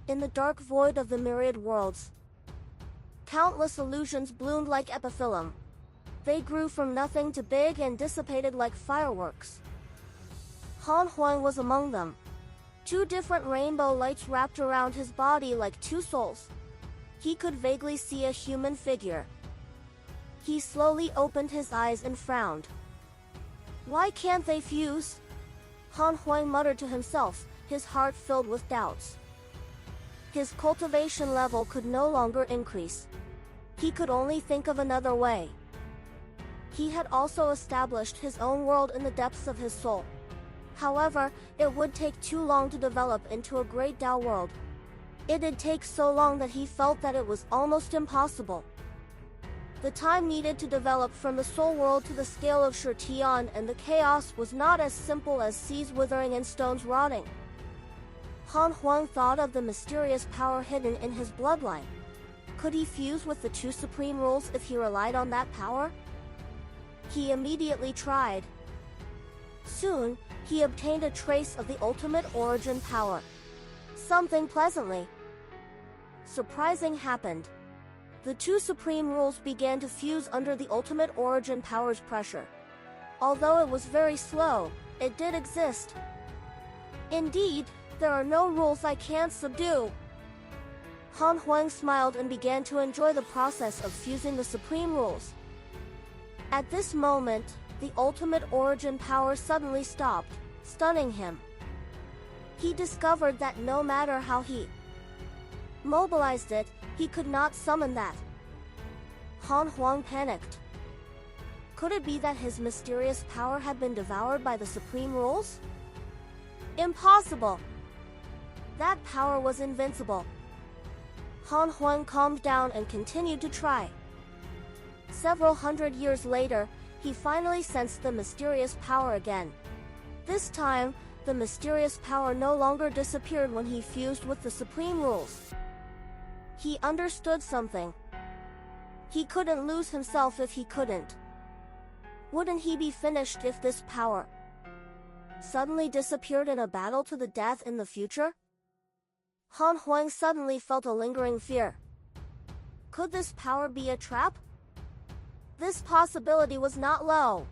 In the dark void of the myriad worlds, countless illusions bloomed like epiphyllum. They grew from nothing to big and dissipated like fireworks. Han Huang was among them. Two different rainbow lights wrapped around his body like two souls. He could vaguely see a human figure. He slowly opened his eyes and frowned. Why can't they fuse? Han Huang muttered to himself, his heart filled with doubts. His cultivation level could no longer increase. He could only think of another way. He had also established his own world in the depths of his soul. However, it would take too long to develop into a great Tao world. It did take so long that he felt that it was almost impossible. The time needed to develop from the soul world to the scale of Shurtian and the chaos was not as simple as seeds withering and stones rotting. Han Huang thought of the mysterious power hidden in his bloodline. Could he fuse with the two supreme rules if he relied on that power? He immediately tried. Soon, he obtained a trace of the ultimate origin power. Something pleasantly surprising happened. The two supreme rules began to fuse under the ultimate origin power's pressure. Although it was very slow, it did exist. Indeed, there are no rules I can't subdue. Han Huang smiled and began to enjoy the process of fusing the supreme rules. At this moment, the ultimate origin power suddenly stopped, stunning him. He discovered that no matter how he mobilized it, he could not summon that. Han Huang panicked. Could it be that his mysterious power had been devoured by the supreme rules? Impossible! That power was invincible. Han Huang calmed down and continued to try. Several hundred years later, he finally sensed the mysterious power again. This time, the mysterious power no longer disappeared when he fused with the supreme rules. He understood something. He couldn't lose himself if he couldn't. Wouldn't he be finished if this power suddenly disappeared in a battle to the death in the future? Han Huang suddenly felt a lingering fear. Could this power be a trap? This possibility was not low.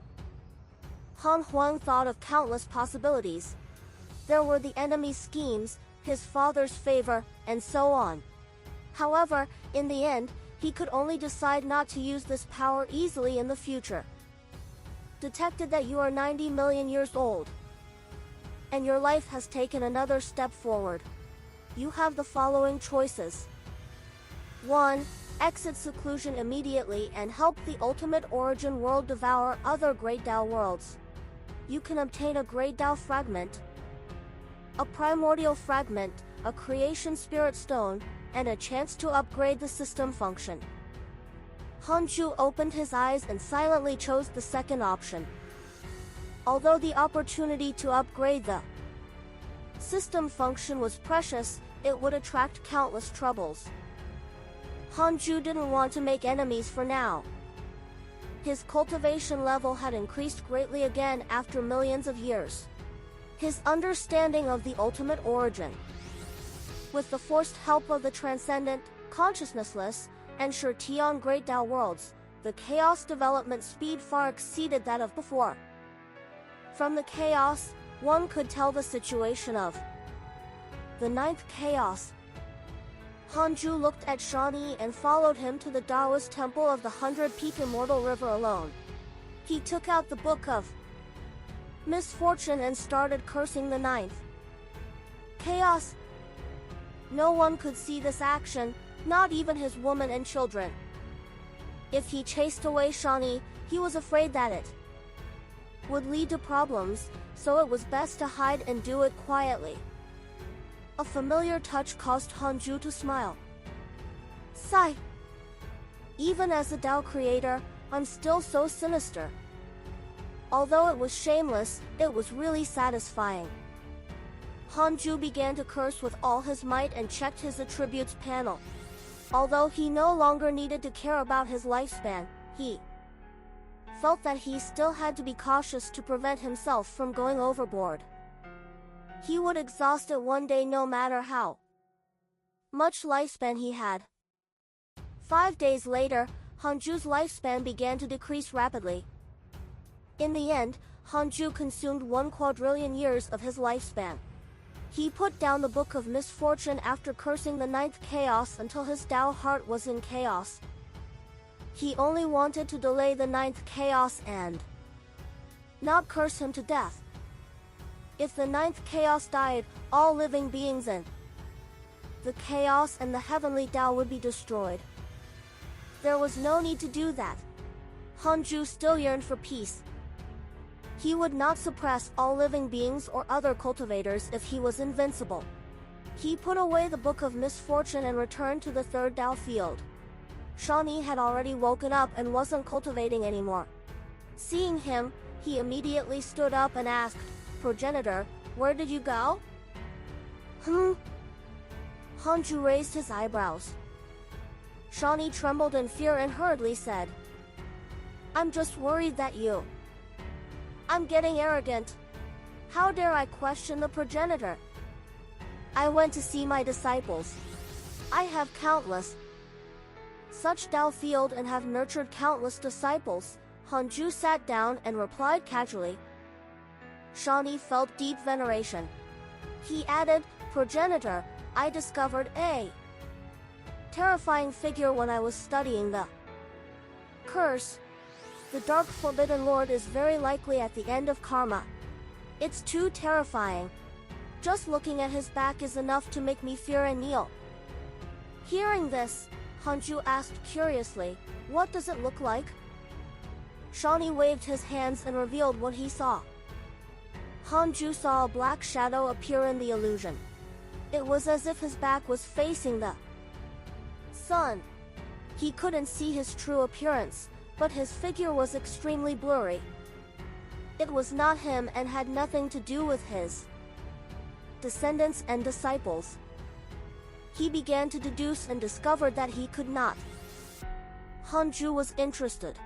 Han Huang thought of countless possibilities. There were the enemy's schemes, his father's favor, and so on. However, in the end, he could only decide not to use this power easily in the future. Detected that you are 90 million years old, and your life has taken another step forward. You have the following choices. 1. Exit seclusion immediately and help the ultimate origin world devour other Great Tao worlds. You can obtain a Great Tao fragment, a primordial fragment, a creation spirit stone, and a chance to upgrade the system function. Han Ju opened his eyes and silently chose the second option. Although the opportunity to upgrade the system function was precious, it would attract countless troubles. Han Ju didn't want to make enemies for now. His cultivation level had increased greatly again after millions of years. His understanding of the ultimate origin, with the forced help of the transcendent, consciousnessless, and Shurtian Great Tao worlds, the chaos development speed far exceeded that of before. From the chaos, one could tell the situation of the ninth chaos. Han Ju looked at Shawnee and followed him to the Taoist temple of the 100-peak immortal river alone. He took out the book of misfortune and started cursing the ninth chaos. No one could see this action, not even his woman and children. If he chased away Shawnee, he was afraid that it would lead to problems, so it was best to hide and do it quietly. A familiar touch caused Han Ju to smile. Sigh. Even as a Tao creator, I'm still so sinister. Although it was shameless, it was really satisfying. Han Ju began to curse with all his might and checked his attributes panel. Although he no longer needed to care about his lifespan, he felt that he still had to be cautious to prevent himself from going overboard. He would exhaust it one day no matter how. much lifespan he had. 5 days later, Hanju's lifespan began to decrease rapidly. In the end, Hanju consumed 1 quadrillion years of his lifespan. He put down the Book of Misfortune after cursing the 9th chaos until his Tao heart was in chaos. He only wanted to delay the 9th chaos and not curse him to death. If the 9th chaos died, all living beings in the chaos and the heavenly Tao would be destroyed. There was no need to do that. Hanju still yearned for peace. He would not suppress all living beings or other cultivators if he was invincible. He put away the Book of Misfortune and returned to the 3rd Tao field. Shawnee had already woken up and wasn't cultivating anymore. Seeing him, he immediately stood up and asked, "Progenitor, where did you go?" Hanju raised his eyebrows. Shawnee trembled in fear and hurriedly said, "I'm just worried that I'm getting arrogant. How dare I question the progenitor? I went to see my disciples. I have countless such Tao field and have nurtured countless disciples." Hanju sat down and replied casually. Shawnee felt deep veneration. He added, "Progenitor, I discovered a terrifying figure when I was studying the curse. The Dark Forbidden Lord is very likely at the end of karma. It's too terrifying. Just looking at his back is enough to make me fear and kneel." Hearing this, Hanju asked curiously, "What does it look like?" Shawnee waved his hands and revealed what he saw. Hanju saw a black shadow appear in the illusion. It was as if his back was facing the sun. He couldn't see his true appearance, but his figure was extremely blurry. It was not him and had nothing to do with his descendants and disciples. He began to deduce and discovered that he could not. Hanju was interested.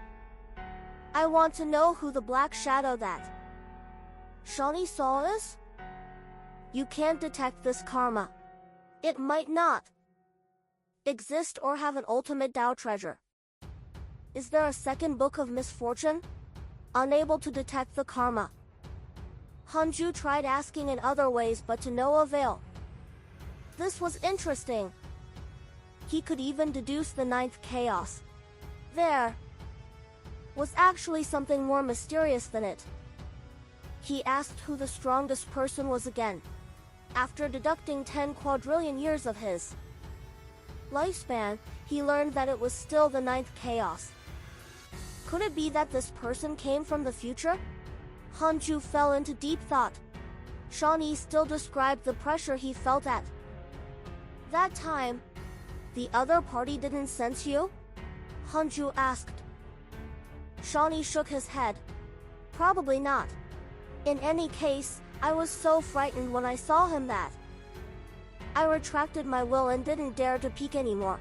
"I want to know who the black shadow that Shawnee saw is? You can't detect this karma. It might not exist or have an ultimate Tao treasure. Is there a second Book of Misfortune? Unable to detect the karma." Hanju tried asking in other ways but to no avail. This was interesting. He could even deduce the 9th chaos. There was actually something more mysterious than it. He asked who the strongest person was again. After deducting 10 quadrillion years of his lifespan, he learned that it was still the 9th chaos. Could it be that this person came from the future? Hanju fell into deep thought. Shawnee still described the pressure he felt at that time. "The other party didn't sense you?" Hanju asked. Shawnee shook his head. "Probably not. In any case, I was so frightened when I saw him that I retracted my will and didn't dare to peek anymore."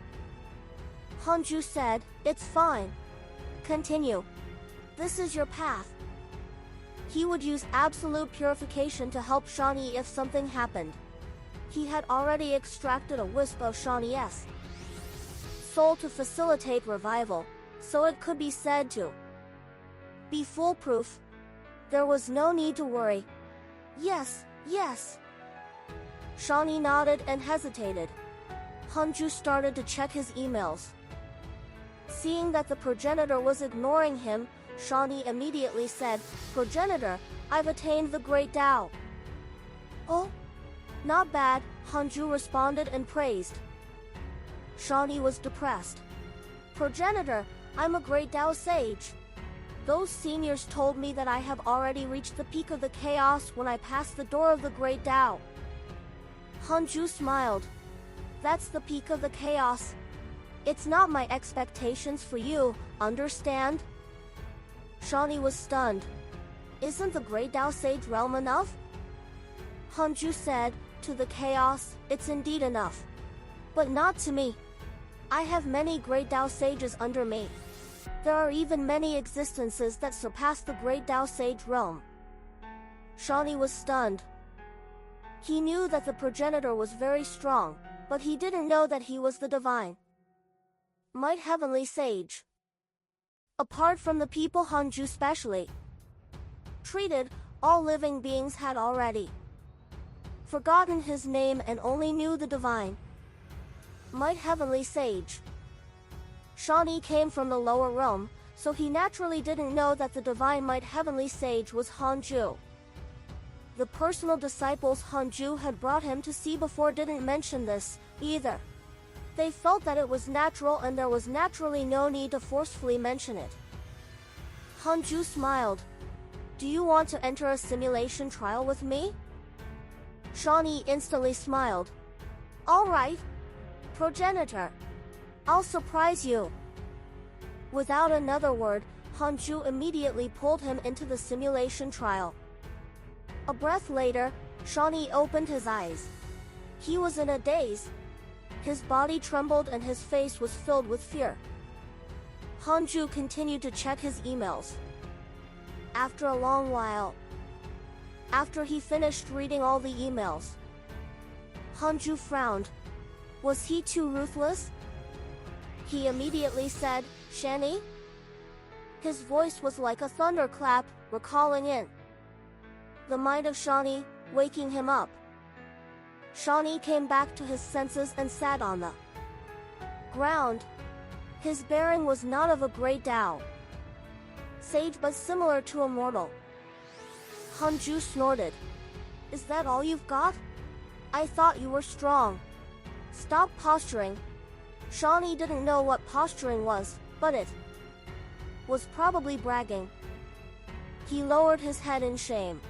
Hanju said, "It's fine. Continue. This is your path." He would use absolute purification to help Shawnee if something happened. He had already extracted a wisp of Shawnee's soul to facilitate revival, so it could be said to be foolproof. There was no need to worry. Yes. Shawnee nodded and hesitated. Hanju started to check his emails. Seeing that the progenitor was ignoring him, Shawnee immediately said, "Progenitor, I've attained the Great Tao." "Oh? Not bad," Hanju responded and praised. Shawnee was depressed. "Progenitor, I'm a Great Tao sage. Those seniors told me that I have already reached the peak of the chaos when I passed the door of the Great Tao." Hanju smiled. "That's the peak of the chaos. It's not my expectations for you, understand?" Shawnee was stunned. "Isn't the Great Tao Sage realm enough?" Hanju said, "To the chaos, it's indeed enough. But not to me. I have many Great Tao Sages under me. There are even many existences that surpass the Great Tao Sage realm." Shawnee was stunned. He knew that the progenitor was very strong, But he didn't know that he was the divine might heavenly sage. Apart from the people Hanju specially treated, all living beings had already forgotten his name and only knew the divine might heavenly sage. Shawnee came from the lower realm, so he naturally didn't know that the divine might heavenly sage was Hanju. The personal disciples Hanju had brought him to see before didn't mention this, either. They felt that it was natural and there was naturally no need to forcefully mention it. Hanju smiled. Do you want to enter a simulation trial with me? Shawnee instantly smiled. All right, progenitor. I'll surprise you. Without another word, Hanju immediately pulled him into the simulation trial. A breath later, Shawnee opened his eyes. He was in a daze. His body trembled and his face was filled with fear. Hanju continued to check his emails. After a long while, after he finished reading all the emails, Hanju frowned. Was he too ruthless? He immediately said, Shani? His voice was like a thunderclap, recalling in the mind of Shawnee, waking him up. Shawnee came back to his senses and sat on the ground. His bearing was not of a great Tao sage but similar to a mortal. Hanju snorted. Is that all you've got? I thought you were strong. Stop posturing. Shawnee didn't know what posturing was, but it was probably bragging. He lowered his head in shame.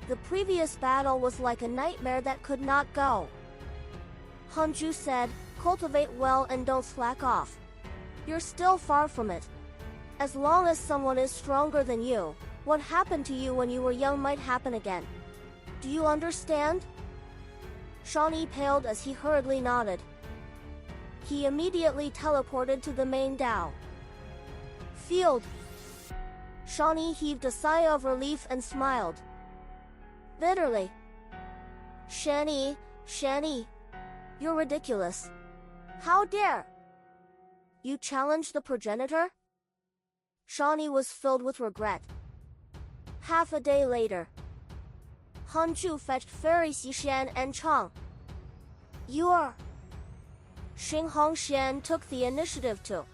The previous battle was like a nightmare that could not go. Hanju said, cultivate well and don't slack off. You're still far from it. As long as someone is stronger than you, what happened to you when you were young might happen again. Do you understand? Shawnee paled as he hurriedly nodded. He immediately teleported to the main Tao field. Shawnee heaved a sigh of relief and smiled bitterly. Shani, you're ridiculous. How dare you challenge the progenitor? Shawnee was filled with regret. Half a day later, Hanju fetched Fairy Xishan and Chang. Xing Hongxian took the initiative to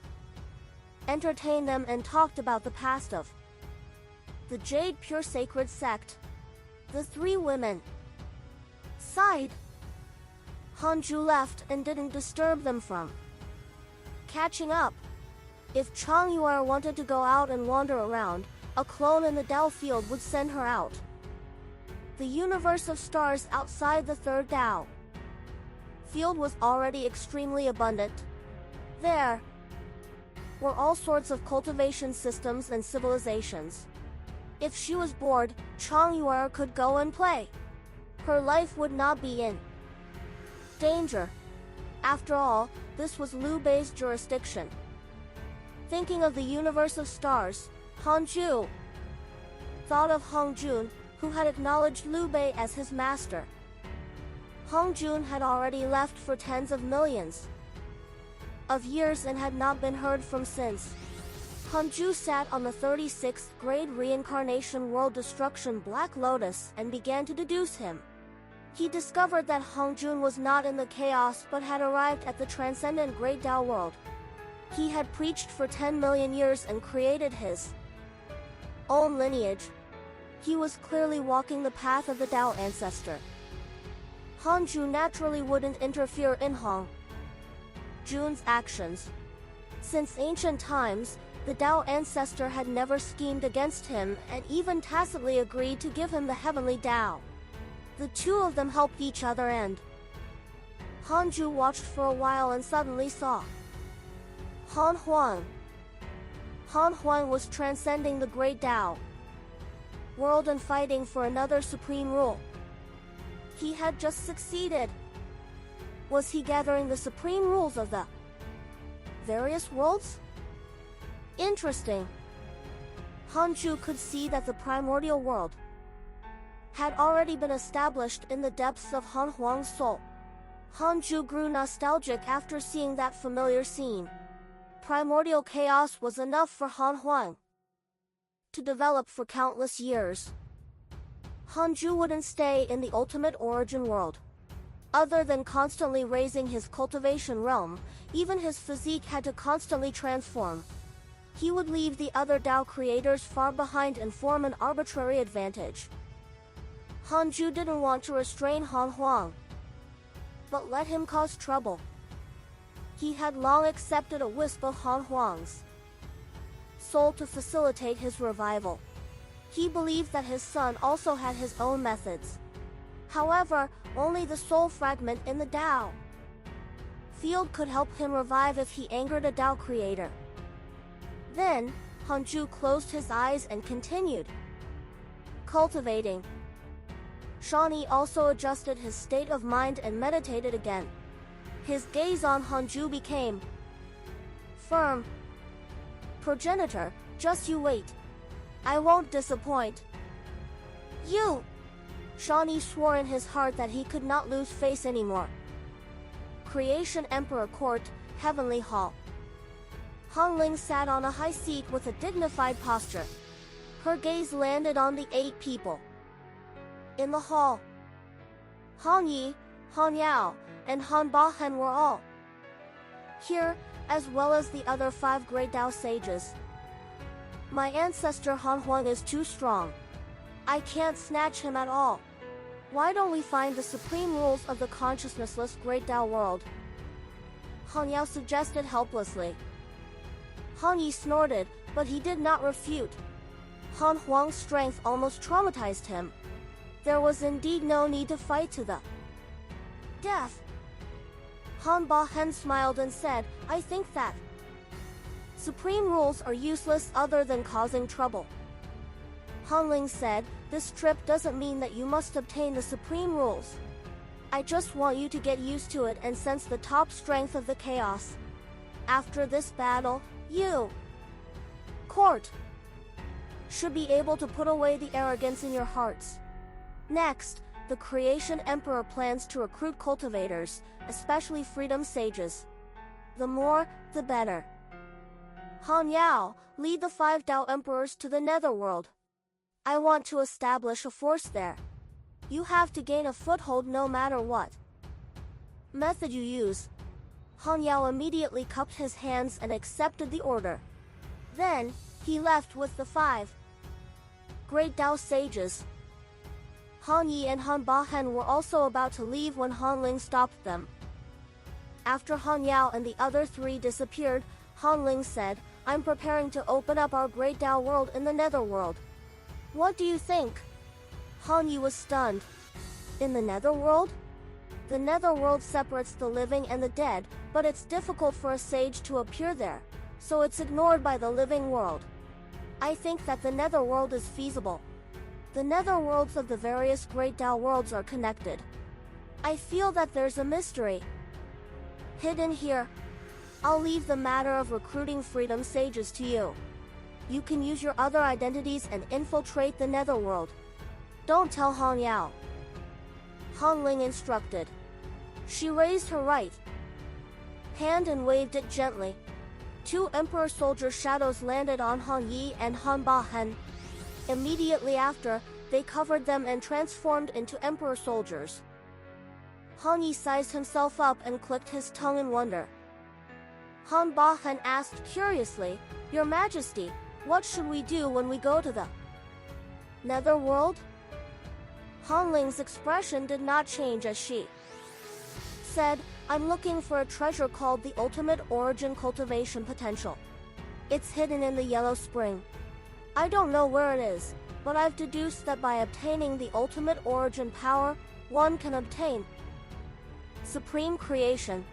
entertain them and talked about the past of the Jade Pure Sacred Sect. The three women sighed. Hanju left and didn't disturb them from catching up. If Chang Yuer wanted to go out and wander around, a clone in the Tao field would send her out. The universe of stars outside the third Tao field was already extremely abundant. There were all sorts of cultivation systems and civilizations. If she was bored, Chang Yuer could go and play. Her life would not be in danger. After all, this was Liu Bei's jurisdiction. Thinking of the universe of stars, Hanju thought of Hong Jun, who had acknowledged Liu Bei as his master. Hong Jun had already left for tens of millions of years and had not been heard from since. Hanju sat on the 36th grade reincarnation world destruction Black Lotus and began to deduce him. He discovered that Hong Jun was not in the chaos but had arrived at the transcendent Great Tao world. He had preached for 10 million years and created his own lineage. He was clearly walking the path of the Tao ancestor. Hanju naturally wouldn't interfere in Hong Jun's actions. Since ancient times, the Tao ancestor had never schemed against him and even tacitly agreed to give him the heavenly Tao. The two of them helped each other and Hanju watched for a while and suddenly saw Han Huang. Han Huang was transcending the Great Tao world and fighting for another supreme rule. He had just succeeded. Was he gathering the supreme rules of the various worlds? Interesting. Hanju could see that the primordial world had already been established in the depths of Han Huang's soul. Hanju grew nostalgic after seeing that familiar scene. Primordial chaos was enough for Han Huang to develop for countless years. Hanju wouldn't stay in the ultimate origin world. Other than constantly raising his cultivation realm, even his physique had to constantly transform. He would leave the other Dao creators far behind and form an arbitrary advantage. Hanju didn't want to restrain Han Huang, but let him cause trouble. He had long accepted a wisp of Han Huang's soul to facilitate his revival. He believed that his son also had his own methods. However, only the soul fragment in the Dao field could help him revive if he angered a Dao creator. Then, Hanju closed his eyes and continued cultivating. Shawnee also adjusted his state of mind and meditated again. His gaze on Hanju became firm. Progenitor, just you wait. I won't disappoint you. Shawnee swore in his heart that he could not lose face anymore. Creation Emperor Court, Heavenly Hall. Hongling sat on a high seat with a dignified posture. Her gaze landed on the 8 people in the hall. Han Yi, Han Yao, and Han Bahen were all here, as well as the other 5 great Dao sages. My ancestor Han Huang is too strong. I can't snatch him at all. Why don't we find the supreme rules of the consciousnessless great Dao world? Han Yao suggested helplessly. Han Yi snorted, but he did not refute. Han Huang's strength almost traumatized him. There was indeed no need to fight to the death. Han Bahen smiled and said, I think that supreme rules are useless other than causing trouble. Han Ling said, this trip doesn't mean that you must obtain the supreme rules. I just want you to get used to it and sense the top strength of the chaos. After this battle, you, court, should be able to put away the arrogance in your hearts. Next, the Creation Emperor plans to recruit cultivators, especially freedom sages. The more, the better. Han Yao, lead the 5 Dao Emperors to the Netherworld. I want to establish a force there. You have to gain a foothold no matter what method you use. Han Yao immediately cupped his hands and accepted the order. Then, he left with the 5 great Dao sages. Han Yi and Han Bahen were also about to leave when Han Ling stopped them. After Han Yao and the other 3 disappeared, Han Ling said, I'm preparing to open up our great Dao world in the Netherworld. What do you think? Han Yi was stunned. In the Netherworld? The Netherworld separates the living and the dead, but it's difficult for a sage to appear there, so it's ignored by the living world. I think that the Netherworld is feasible. The Netherworlds of the various great Dao worlds are connected. I feel that there's a mystery hidden here. I'll leave the matter of recruiting freedom sages to you. You can use your other identities and infiltrate the Netherworld. Don't tell Han Yao. Han Ling instructed. She raised her right hand and waved it gently. 2 Emperor soldier shadows landed on Han Yi and Han Bahen. Immediately after, they covered them and transformed into Emperor soldiers. Han Yi sized himself up and clicked his tongue in wonder. Han Bahen asked curiously, Your Majesty, what should we do when we go to the Netherworld? Han Ling's expression did not change as she said, I'm looking for a treasure called the Ultimate Origin Cultivation Potential. It's hidden in the Yellow Spring. I don't know where it is, but I've deduced that by obtaining the ultimate origin power, one can obtain supreme creation.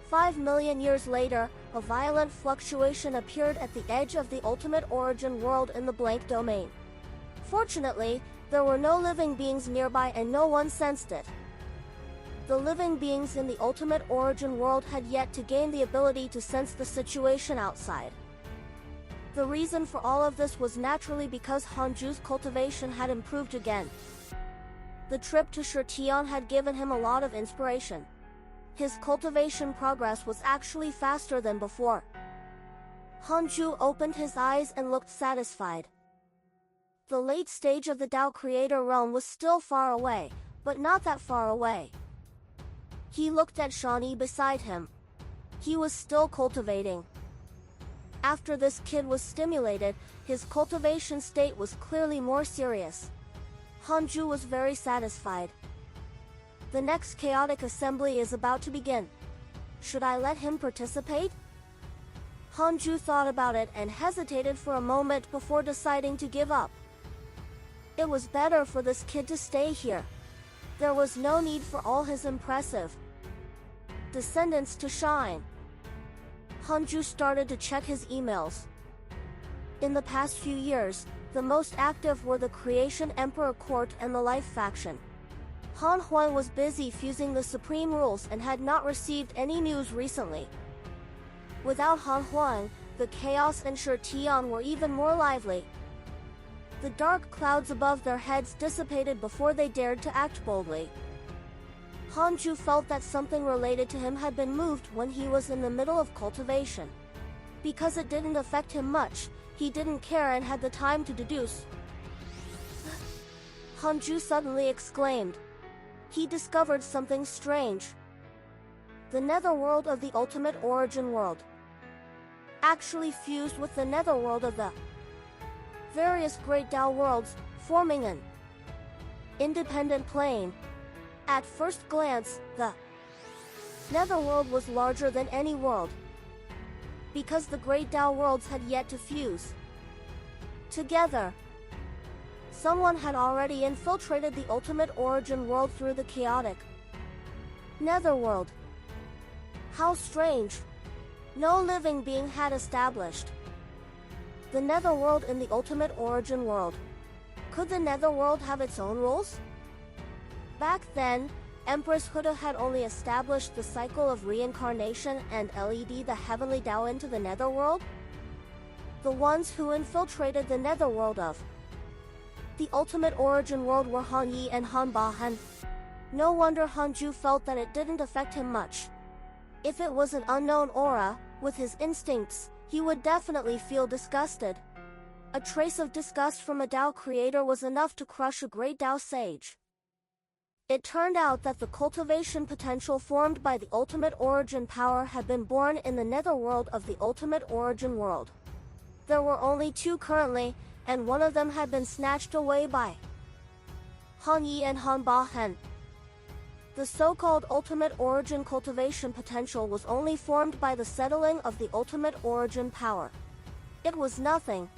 5 million years later, a violent fluctuation appeared at the edge of the ultimate origin world in the blank domain. Fortunately, there were no living beings nearby and no one sensed it. The living beings in the ultimate origin world had yet to gain the ability to sense the situation outside. The reason for all of this was naturally because Hanju's cultivation had improved again. The trip to Shirtion had given him a lot of inspiration. His cultivation progress was actually faster than before. Hanju opened his eyes and looked satisfied. The late stage of the Tao Creator realm was still far away, but not that far away. He looked at Shawnee beside him. He was still cultivating. After this kid was stimulated, his cultivation state was clearly more serious. Hanju was very satisfied. The next chaotic assembly is about to begin. Should I let him participate? Hanju thought about it and hesitated for a moment before deciding to give up. It was better for this kid to stay here. There was no need for all his impressive descendants to shine. Hanju started to check his emails. In the past few years, the most active were the Creation Emperor Court and the Life faction. Han Huang was busy fusing the supreme rules and had not received any news recently. Without Han Huang, the chaos and Shirtion were even more lively. The dark clouds above their heads dissipated before they dared to act boldly. Hanju felt that something related to him had been moved when he was in the middle of cultivation. Because it didn't affect him much, he didn't care and had the time to deduce. Hanju suddenly exclaimed. He discovered something strange. The netherworld of the ultimate origin world actually fused with the netherworld of the various great Tao worlds, forming an independent plane. At first glance, the netherworld was larger than any world, because the great Tao worlds had yet to fuse together. Someone had already infiltrated the ultimate origin world through the chaotic netherworld. How strange. No living being had established the netherworld in the ultimate origin world. Could the netherworld have its own rules? Back then, Empress Huda had only established the cycle of reincarnation and led the heavenly Tao into the netherworld. The ones who infiltrated the netherworld of the ultimate origin world were Han Yi and Han Bahan. No wonder Hanju felt that it didn't affect him much. If it was an unknown aura, with his instincts, he would definitely feel disgusted. A trace of disgust from a Tao creator was enough to crush a great Tao sage. It turned out that the cultivation potential formed by the ultimate origin power had been born in the netherworld of the ultimate origin world. There were only two currently, and one of them had been snatched away by Han Yi and Han Bahen. The so-called ultimate origin cultivation potential was only formed by the settling of the ultimate origin power. It was nothing.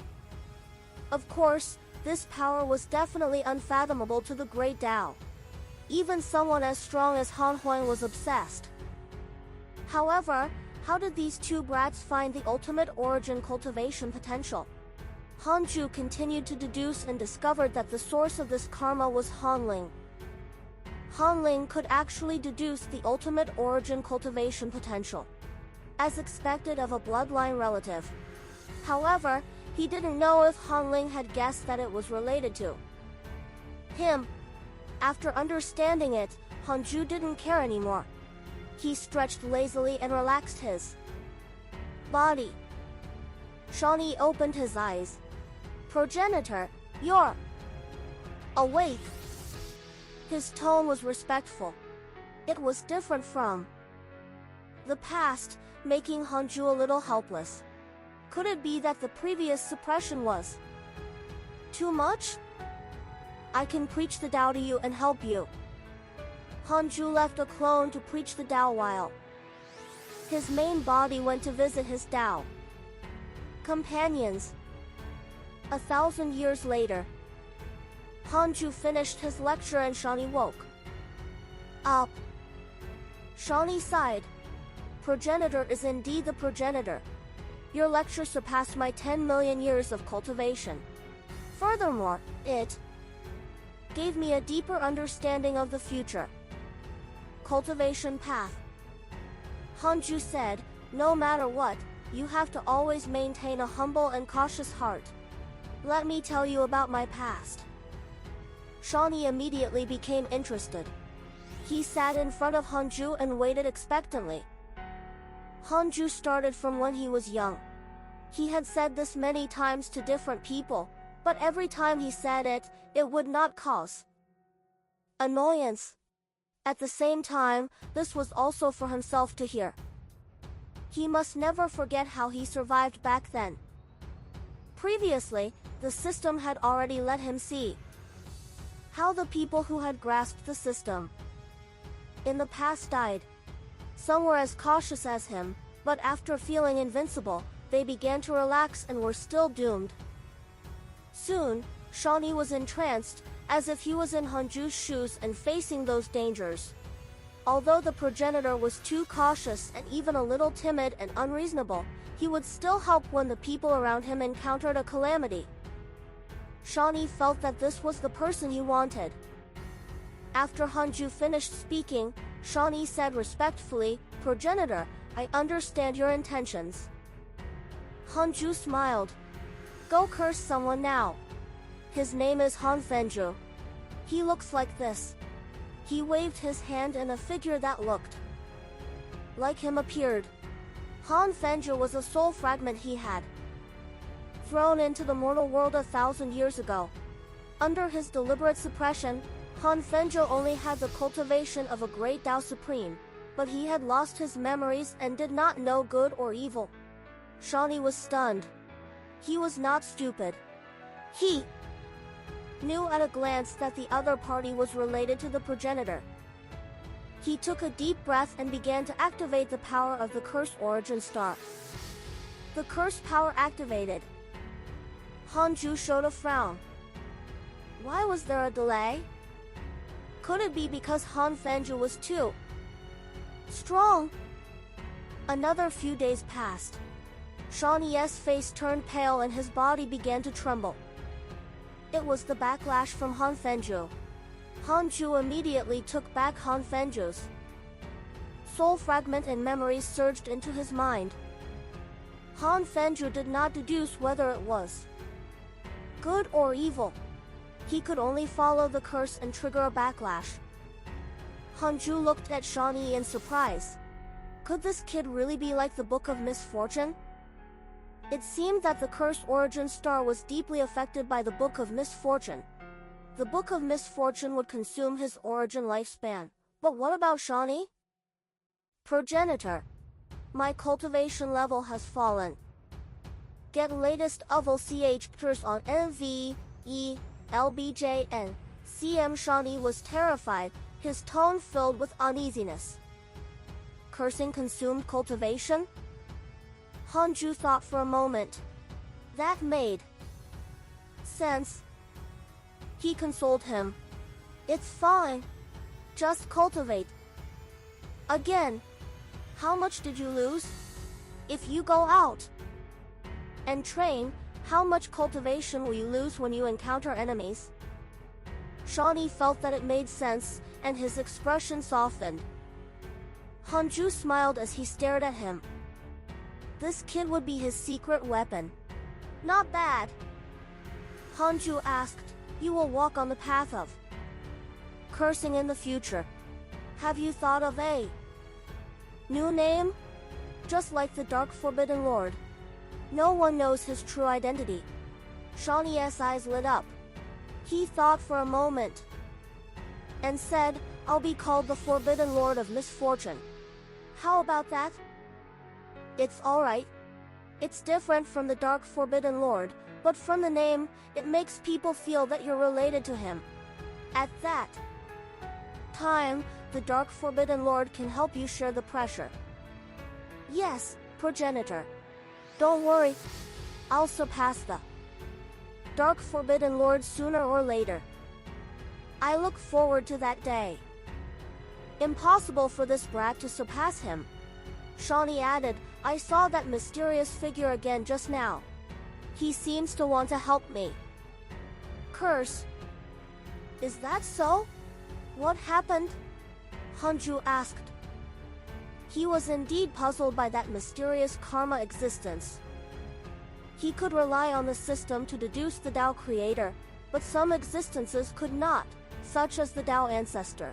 Of course, this power was definitely unfathomable to the great Tao. Even someone as strong as Han Huang was obsessed. However, how did these two brats find the ultimate origin cultivation potential? Hanju continued to deduce and discovered that the source of this karma was Hanling. Hanling could actually deduce the ultimate origin cultivation potential, as expected of a bloodline relative. However, he didn't know if Hanling had guessed that it was related to him. After understanding it, Hanju didn't care anymore. He stretched lazily and relaxed his body. Shawnee opened his eyes. Progenitor, you're awake. His tone was respectful. It was different from the past, making Hanju a little helpless. Could it be that the previous suppression was too much? I can preach the Tao to you and help you. Hanju left a clone to preach the Tao while his main body went to visit his Tao companions. 1,000 years later, Hanju finished his lecture and Shawnee woke up. Shawnee sighed. Progenitor is indeed the progenitor. Your lecture surpassed my 10 million years of cultivation. Furthermore, it gave me a deeper understanding of the future cultivation path. Hanju said, no matter what, you have to always maintain a humble and cautious heart. Let me tell you about my past. Shawnee immediately became interested. He sat in front of Hanju and waited expectantly. Hanju started from when he was young. He had said this many times to different people, but every time he said it, it would not cause annoyance. At the same time, this was also for himself to hear. He must never forget how he survived back then. Previously, the system had already let him see how the people who had grasped the system in the past died. Some were as cautious as him, but after feeling invincible, they began to relax and were still doomed. Soon, Shawnee was entranced, as if he was in Hanju's shoes and facing those dangers. Although the progenitor was too cautious and even a little timid and unreasonable, he would still help when the people around him encountered a calamity. Shawnee felt that this was the person he wanted. After Hanju finished speaking, Shawnee said respectfully, "Progenitor, I understand your intentions." Hanju smiled. "Go curse someone now. His name is Han Fenju. He looks like this." He waved his hand and a figure that looked like him appeared. Han Fenju was a soul fragment he had thrown into the mortal world 1,000 years ago. Under his deliberate suppression, Han Fenju only had the cultivation of a great Tao Supreme, but he had lost his memories and did not know good or evil. Shawnee was stunned. He was not stupid. He knew at a glance that the other party was related to the progenitor. He took a deep breath and began to activate the power of the curse origin star. The curse power activated. Hanju showed a frown. Why was there a delay? Could it be because Han Fenju was too strong? Another few days passed. Shawnee's face turned pale and his body began to tremble. It was the backlash from Han Fenju. Hanju immediately took back Han Fenju's soul fragment and memories surged into his mind. Han Fenju did not deduce whether it was good or evil. He could only follow the curse and trigger a backlash. Hanju looked at Shawnee in surprise. Could this kid really be like the Book of Misfortune? It seemed that the curse origin star was deeply affected by the Book of Misfortune. The Book of Misfortune would consume his origin lifespan. But what about Shawnee? Progenitor. My cultivation level has fallen. Get latest Uval Chpters on NV, E, LBJ and CM. Shawnee was terrified, his tone filled with uneasiness. Cursing consumed cultivation? Hanju thought for a moment. That made sense. He consoled him. It's fine. Just cultivate. Again. How much did you lose? If you go out and train, how much cultivation will you lose when you encounter enemies? Shawnee felt that it made sense, and his expression softened. Hanju smiled as he stared at him. This kid would be his secret weapon. Not bad. Hanju asked, you will walk on the path of cursing in the future. Have you thought of a new name? Just like the Dark Forbidden Lord. No one knows his true identity. Shawnee's eyes lit up. He thought for a moment and said, I'll be called the Forbidden Lord of Misfortune. How about that? It's alright. It's different from the Dark Forbidden Lord, but from the name, it makes people feel that you're related to him. At that time, the Dark Forbidden Lord can help you share the pressure. Yes, progenitor. Don't worry. I'll surpass the Dark Forbidden Lord sooner or later. I look forward to that day. Impossible for this brat to surpass him. Shawnee added, I saw that mysterious figure again just now. He seems to want to help me. Curse. Is that so? What happened? Hanju asked. He was indeed puzzled by that mysterious karma existence. He could rely on the system to deduce the Tao creator, but some existences could not, such as the Tao ancestor.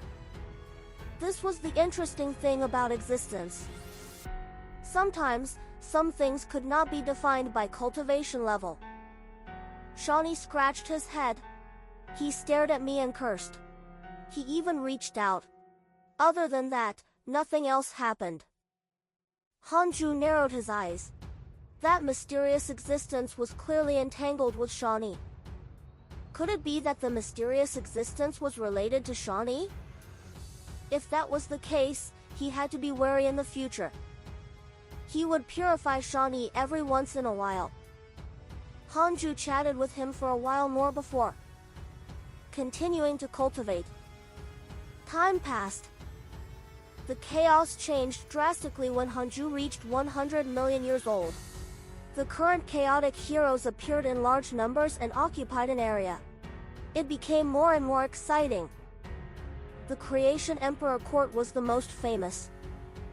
This was the interesting thing about existence. Sometimes, some things could not be defined by cultivation level. Shawnee scratched his head. He stared at me and cursed. He even reached out. Other than that, nothing else happened. Hanju narrowed his eyes. That mysterious existence was clearly entangled with Shawnee. Could it be that the mysterious existence was related to Shawnee? If that was the case, he had to be wary in the future. He would purify Shawnee every once in a while. Hanju chatted with him for a while more before continuing to cultivate. Time passed. The chaos changed drastically when Hanju reached 100 million years old. The current chaotic heroes appeared in large numbers and occupied an area. It became more and more exciting. The Creation Emperor Court was the most famous.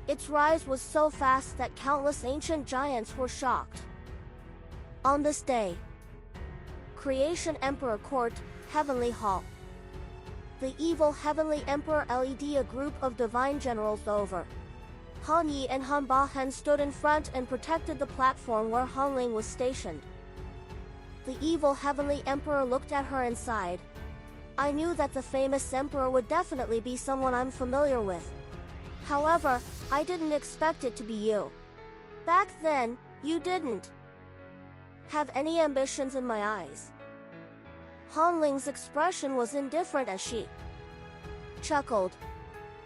Its rise was so fast that countless ancient giants were shocked. On this day, Creation Emperor Court, Heavenly Hall. The evil Heavenly Emperor led a group of divine generals over. Han Yi and Han Bahen stood in front and protected the platform where Han Ling was stationed. The evil Heavenly Emperor looked at her and sighed. I knew that the famous emperor would definitely be someone I'm familiar with. However, I didn't expect it to be you. Back then, you didn't have any ambitions in my eyes. Han Ling's expression was indifferent as she chuckled.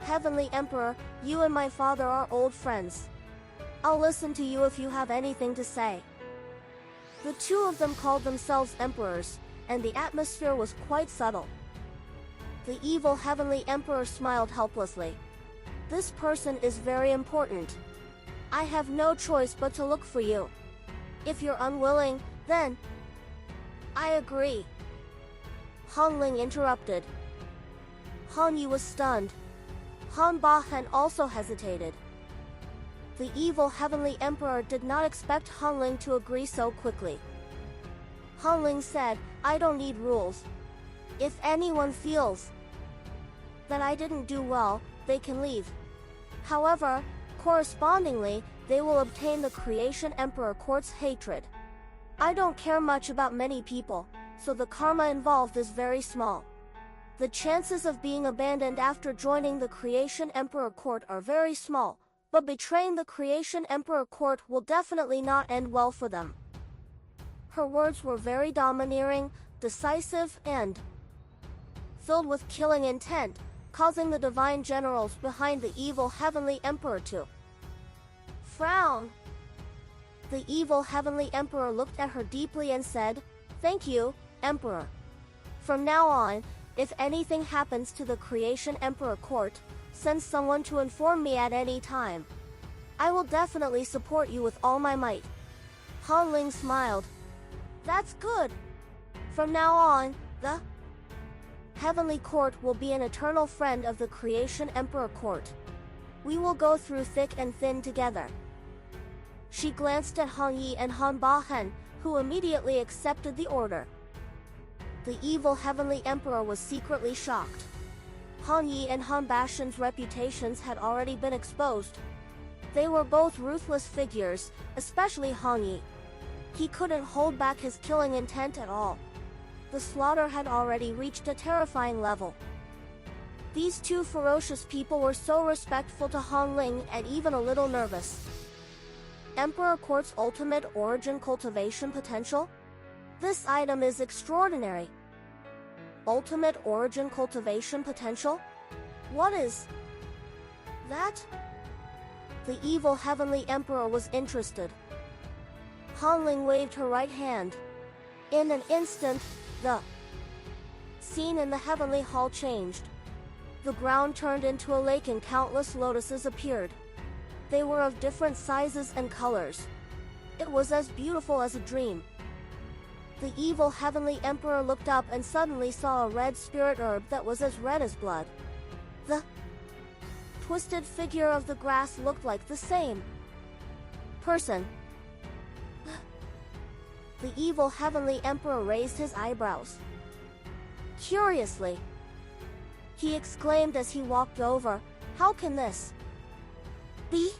Heavenly Emperor, you and my father are old friends. I'll listen to you if you have anything to say. The two of them called themselves emperors, and the atmosphere was quite subtle. The evil Heavenly Emperor smiled helplessly. This person is very important. I have no choice but to look for you. If you're unwilling, then I agree. Han Ling interrupted. Han Yi was stunned. Han Bahen also hesitated. The evil Heavenly Emperor did not expect Han Ling to agree so quickly. Han Ling said, I don't need rules. If anyone feels that I didn't do well, they can leave. However, correspondingly, they will obtain the Creation Emperor Court's hatred. I don't care much about many people, so the karma involved is very small. The chances of being abandoned after joining the Creation Emperor Court are very small, but betraying the Creation Emperor Court will definitely not end well for them. Her words were very domineering, decisive, and filled with killing intent, causing the divine generals behind the evil Heavenly Emperor to frown. The evil Heavenly Emperor looked at her deeply and said, Thank you, Emperor. From now on, if anything happens to the Creation Emperor Court, send someone to inform me at any time. I will definitely support you with all my might. Han Ling smiled. That's good. From now on, the Heavenly Court will be an eternal friend of the Creation Emperor Court. We will go through thick and thin together. She glanced at Han Yi and Han Bahen, who immediately accepted the order. The evil Heavenly Emperor was secretly shocked. Han Yi and Han Bahen's reputations had already been exposed. They were both ruthless figures, especially Han Yi. He couldn't hold back his killing intent at all. The slaughter had already reached a terrifying level. These two ferocious people were so respectful to Han Ling and even a little nervous. Emperor Court's ultimate origin cultivation potential? This item is extraordinary. Ultimate origin cultivation potential? What is that? The evil Heavenly Emperor was interested. Han Ling waved her right hand. In an instant, the scene in the Heavenly Hall changed. The ground turned into a lake and countless lotuses appeared. They were of different sizes and colors. It was as beautiful as a dream. The evil Heavenly Emperor looked up and suddenly saw a red spirit herb that was as red as blood. The twisted figure of the grass looked like the same person. The evil Heavenly Emperor raised his eyebrows. Curiously, he exclaimed as he walked over, "How can this be?"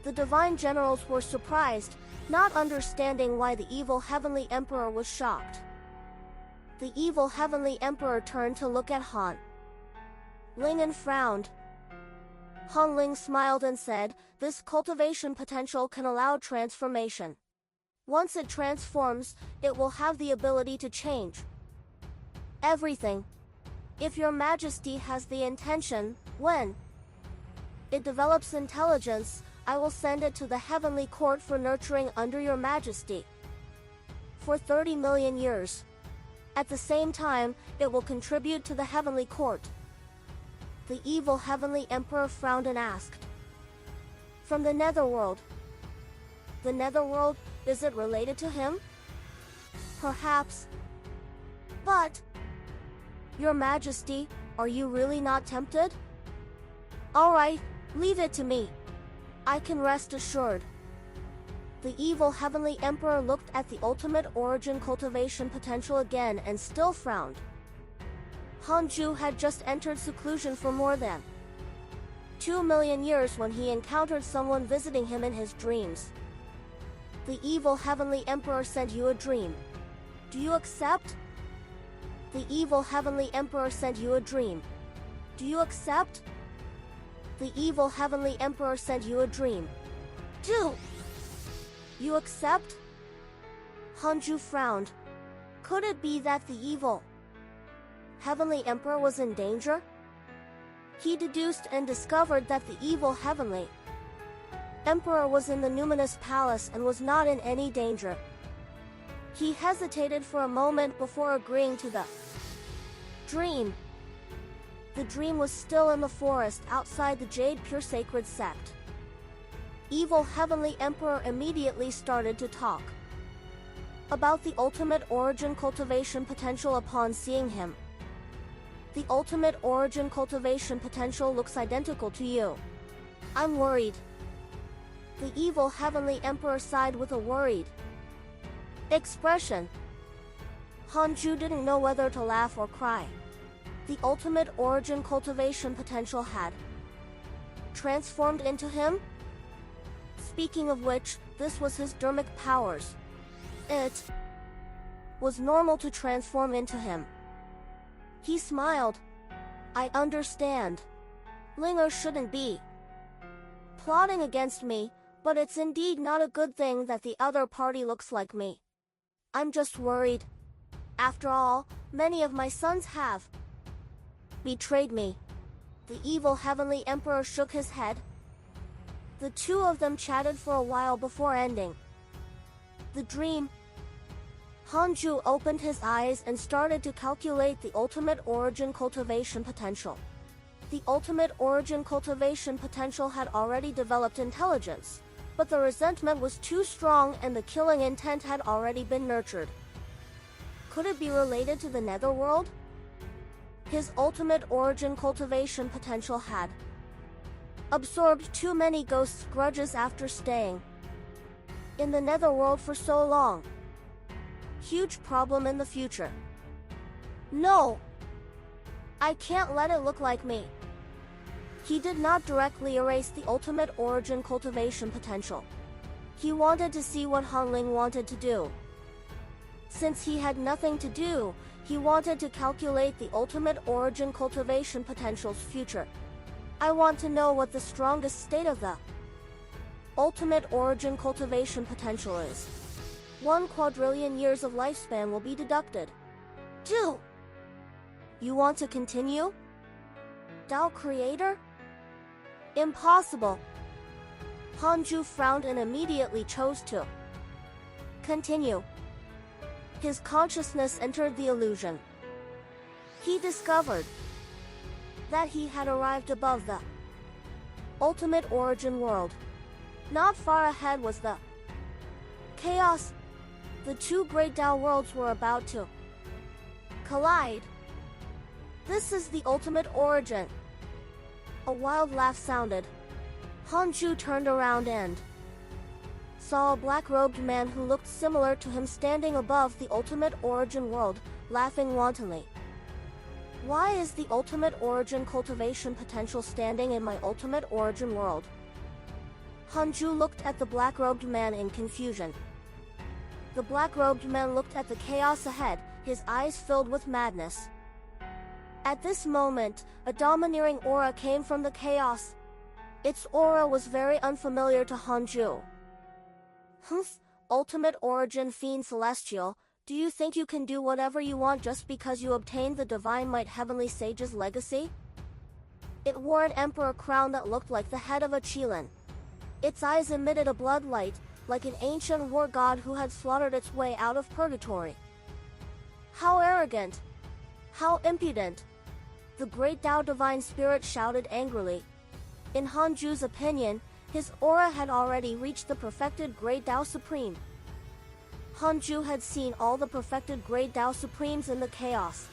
The divine generals were surprised, not understanding why the evil heavenly emperor was shocked. The evil heavenly emperor turned to look at Han Ling and frowned. Han Ling smiled and said, "This cultivation potential can allow transformation. Once it transforms, it will have the ability to change everything. If your majesty has the intention, when it develops intelligence, I will send it to the heavenly court for nurturing under your majesty for 30 million years. At the same time, it will contribute to the heavenly court." The evil heavenly emperor frowned and asked, "From the netherworld? The netherworld, is it related to him?" "Perhaps. But, your majesty, are you really not tempted?" "All right, leave it to me. I can rest assured." The evil heavenly emperor looked at the ultimate origin cultivation potential again and still frowned. Hanju had just entered seclusion for more than 2 million years when he encountered someone visiting him in his dreams. The evil heavenly emperor sent you a dream. Do you accept? The evil heavenly emperor sent you a dream. Do you accept? The evil heavenly emperor sent you a dream. Do you accept? Hanju frowned. Could it be that the evil heavenly emperor was in danger? He deduced and discovered that the evil heavenly emperor was in the numinous palace and was not in any danger. He hesitated for a moment before agreeing to the dream. The dream was still in the forest outside the Jade Pure Sacred Sect. Evil heavenly emperor immediately started to talk about the ultimate origin cultivation potential upon seeing him. The ultimate origin cultivation potential looks identical to you. I'm worried. The evil heavenly emperor sighed with a worried expression. Hanju didn't know whether to laugh or cry. The ultimate origin cultivation potential had transformed into him. Speaking of which, this was his dermic powers. It was normal to transform into him. He smiled. I understand. Linger shouldn't be plotting against me, but it's indeed not a good thing that the other party looks like me. I'm just worried. After all, many of my sons have betrayed me. The evil heavenly emperor shook his head. The two of them chatted for a while before ending the dream. Hanju opened his eyes and started to calculate the ultimate origin cultivation potential. The ultimate origin cultivation potential had already developed intelligence, but the resentment was too strong and the killing intent had already been nurtured. Could it be related to the netherworld? His ultimate origin cultivation potential had absorbed too many ghosts' grudges after staying in the netherworld for so long. Huge problem in the future. No! I can't let it look like me. He did not directly erase the ultimate origin cultivation potential. He wanted to see what Han Ling wanted to do. Since he had nothing to do, he wanted to calculate the ultimate origin cultivation potential's future. I want to know what the strongest state of the ultimate origin cultivation potential is. 1 quadrillion years of lifespan will be deducted. 2. You want to continue? Tao Creator? Impossible. Hanju frowned and immediately chose to continue. His consciousness entered the illusion. He discovered that he had arrived above the ultimate origin world. Not far ahead was the chaos. The two great Tao worlds were about to collide. This is the ultimate origin. A wild laugh sounded. Hanju turned around and saw a black-robed man who looked similar to him standing above the ultimate origin world, laughing wantonly. Why is the ultimate origin cultivation potential standing in my ultimate origin world? Hanju looked at the black-robed man in confusion. The black-robed man looked at the chaos ahead, his eyes filled with madness. At this moment, a domineering aura came from the chaos. Its aura was very unfamiliar to Hanju. Humph, ultimate origin fiend celestial, do you think you can do whatever you want just because you obtained the divine might heavenly sage's legacy? It wore an emperor crown that looked like the head of a Qilin. Its eyes emitted a blood light, like an ancient war god who had slaughtered its way out of purgatory. How arrogant! How impudent! The great Tao divine spirit shouted angrily. In Hanju's opinion, his aura had already reached the perfected great Tao supreme. Hanju had seen all the perfected great Tao supremes in the chaos.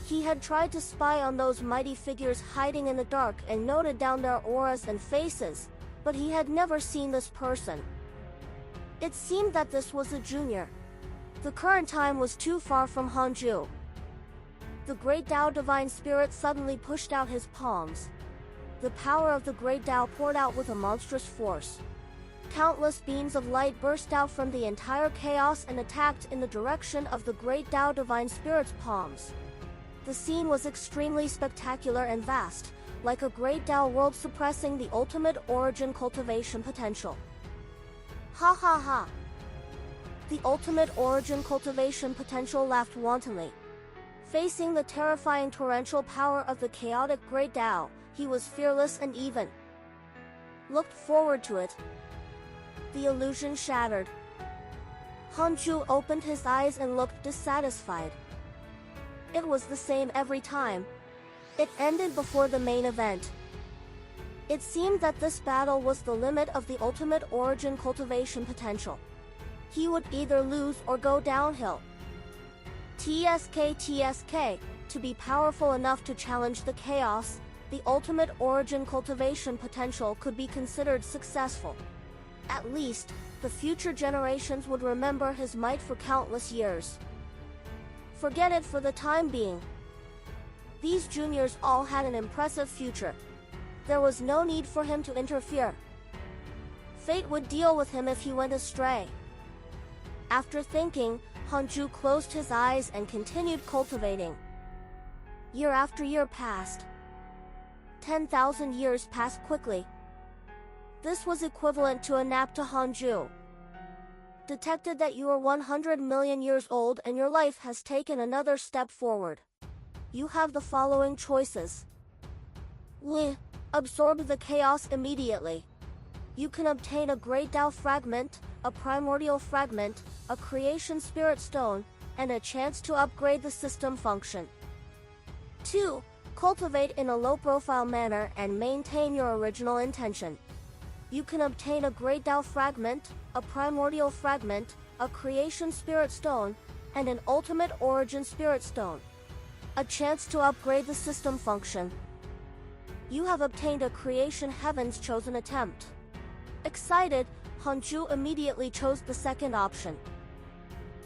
He had tried to spy on those mighty figures hiding in the dark and noted down their auras and faces, but he had never seen this person. It seemed that this was a junior. The current time was too far from Hanju. The great Tao divine spirit suddenly pushed out his palms. The power of the great Tao poured out with a monstrous force. Countless beams of light burst out from the entire chaos and attacked in the direction of the great Tao divine spirit's palms. The scene was extremely spectacular and vast, like a great Tao world suppressing the ultimate origin cultivation potential. Ha ha ha! The ultimate origin cultivation potential laughed wantonly. Facing the terrifying torrential power of the chaotic great Tao, he was fearless and even. Looked forward to it. The illusion shattered. Hanju opened his eyes and looked dissatisfied. It was the same every time. It ended before the main event. It seemed that this battle was the limit of the ultimate origin cultivation potential. He would either lose or go downhill. TSK, to be powerful enough to challenge the chaos, the ultimate origin cultivation potential could be considered successful. At least, the future generations would remember his might for countless years. Forget it for the time being. These juniors all had an impressive future. There was no need for him to interfere. Fate would deal with him if he went astray. After thinking, Hanju closed his eyes and continued cultivating. Year after year passed. 10,000 years passed quickly. This was equivalent to a nap to Hanju. Detected that you are 100 million years old and your life has taken another step forward. You have the following choices. 1. Absorb the chaos immediately. You can obtain a great Tao fragment, a primordial fragment, a creation spirit stone, and a chance to upgrade the system function. 2. Cultivate in a low-profile manner and maintain your original intention. You can obtain a great Tao fragment, a primordial fragment, a creation spirit stone, and an ultimate origin spirit stone. A chance to upgrade the system function. You have obtained a creation heaven's chosen attempt. Excited, Hanju immediately chose the second option.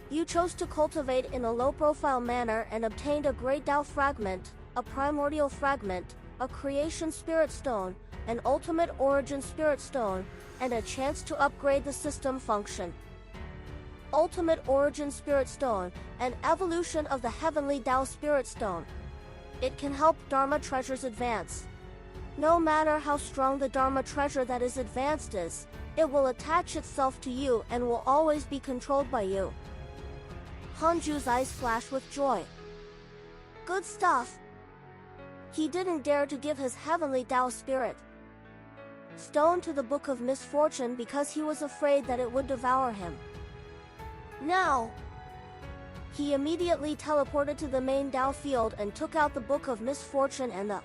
You chose to cultivate in a low-profile manner and obtained a great Tao fragment, a primordial fragment, a creation spirit stone, an ultimate origin spirit stone, and a chance to upgrade the system function. Ultimate origin spirit stone, an evolution of the heavenly Tao spirit stone. It can help Dharma treasures advance. No matter how strong the Dharma treasure that is advanced is, it will attach itself to you and will always be controlled by you. Hanju's eyes flashed with joy. Good stuff. He didn't dare to give his heavenly Tao spirit stone to the Book of Misfortune because he was afraid that it would devour him. Now, he immediately teleported to the main Tao field and took out the Book of Misfortune and the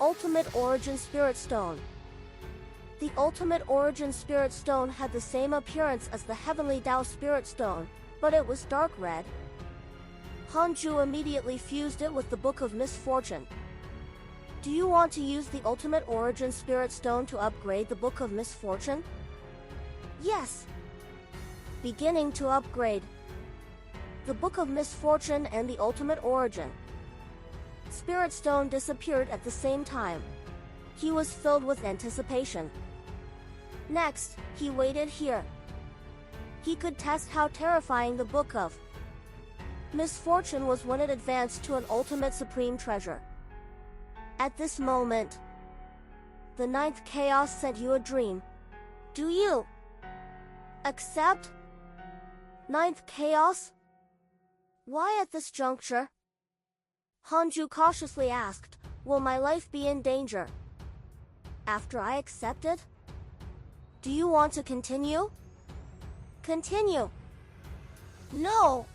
Ultimate Origin Spirit Stone. The Ultimate Origin Spirit Stone had the same appearance as the Heavenly Tao Spirit Stone, but it was dark red. Hanju immediately fused it with the Book of Misfortune. Do you want to use the Ultimate Origin Spirit Stone to upgrade the Book of Misfortune? Yes. Beginning to upgrade the Book of Misfortune and the Ultimate Origin. Spirit Stone disappeared at the same time. He was filled with anticipation. Next, he waited here. He could test how terrifying the Book of Misfortune was when it advanced to an ultimate supreme treasure. At this moment, the ninth chaos sent you a dream. Do you accept? Ninth chaos? Why at this juncture? Hanju cautiously asked, will my life be in danger after I accept it? Do you want to continue? Continue. No.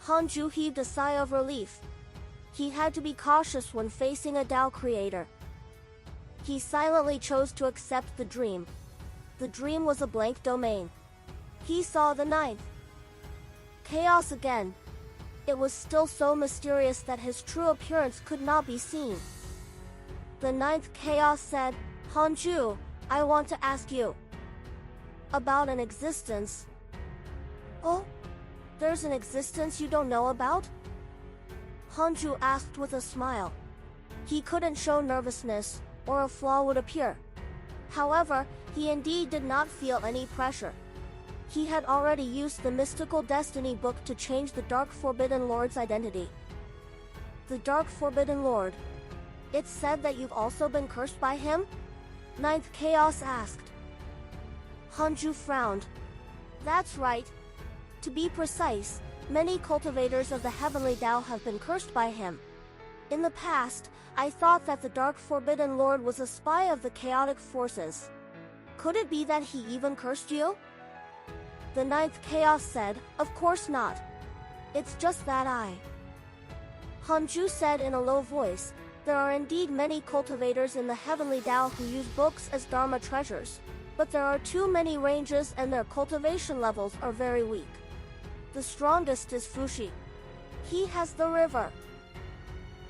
Hanju heaved a sigh of relief. He had to be cautious when facing a Tao creator. He silently chose to accept the dream. The dream was a blank domain. He saw the ninth chaos again. It was still so mysterious that his true appearance could not be seen. The ninth chaos said, Hanju, I want to ask you about an existence. Oh? There's an existence you don't know about? Hanju asked with a smile. He couldn't show nervousness, or a flaw would appear. However, he indeed did not feel any pressure. He had already used the mystical destiny book to change the Dark Forbidden Lord's identity. The Dark Forbidden Lord. It's said that you've also been cursed by him? Ninth Chaos asked. Hanju frowned. That's right. To be precise, many cultivators of the Heavenly Tao have been cursed by him. In the past, I thought that the Dark Forbidden Lord was a spy of the chaotic forces. Could it be that he even cursed you? The ninth chaos said, of course not. It's just that Hanju said in a low voice, there are indeed many cultivators in the Heavenly Tao who use books as Dharma treasures, but there are too many ranges and their cultivation levels are very weak. The strongest is Fushi. He has the river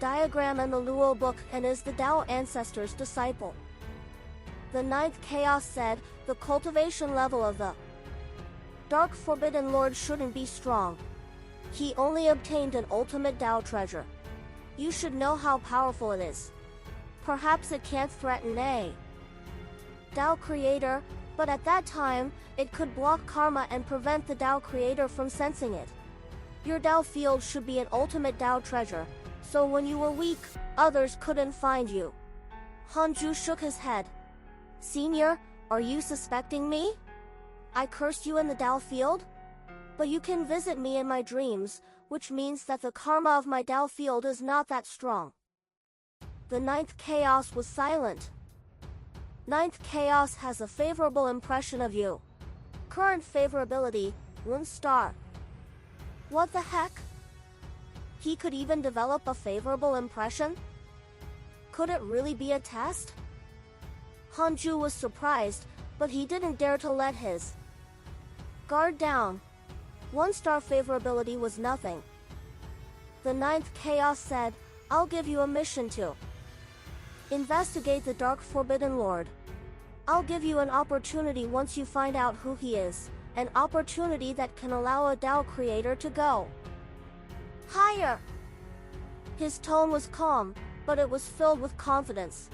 diagram and the Luo book and is the Tao ancestor's disciple. The ninth chaos said, the cultivation level of the Dark Forbidden Lord shouldn't be strong. He only obtained an ultimate Tao treasure. You should know how powerful it is. Perhaps it can't threaten a Tao creator, but at that time, it could block karma and prevent the Tao creator from sensing it. Your Tao field should be an ultimate Tao treasure, so when you were weak, others couldn't find you. Hanju shook his head. Senior, are you suspecting me? I cursed you in the Tao field? But you can visit me in my dreams, which means that the karma of my Tao field is not that strong. The ninth chaos was silent. Ninth chaos has a favorable impression of you. Current favorability, 1 star. What the heck? He could even develop a favorable impression? Could it really be a test? Hanju was surprised, but he didn't dare to let his guard down. 1 star favorability was nothing. The ninth chaos said, I'll give you a mission to investigate the Dark Forbidden Lord. I'll give you an opportunity once you find out who he is, an opportunity that can allow a Tao creator to go higher. His tone was calm, but it was filled with confidence.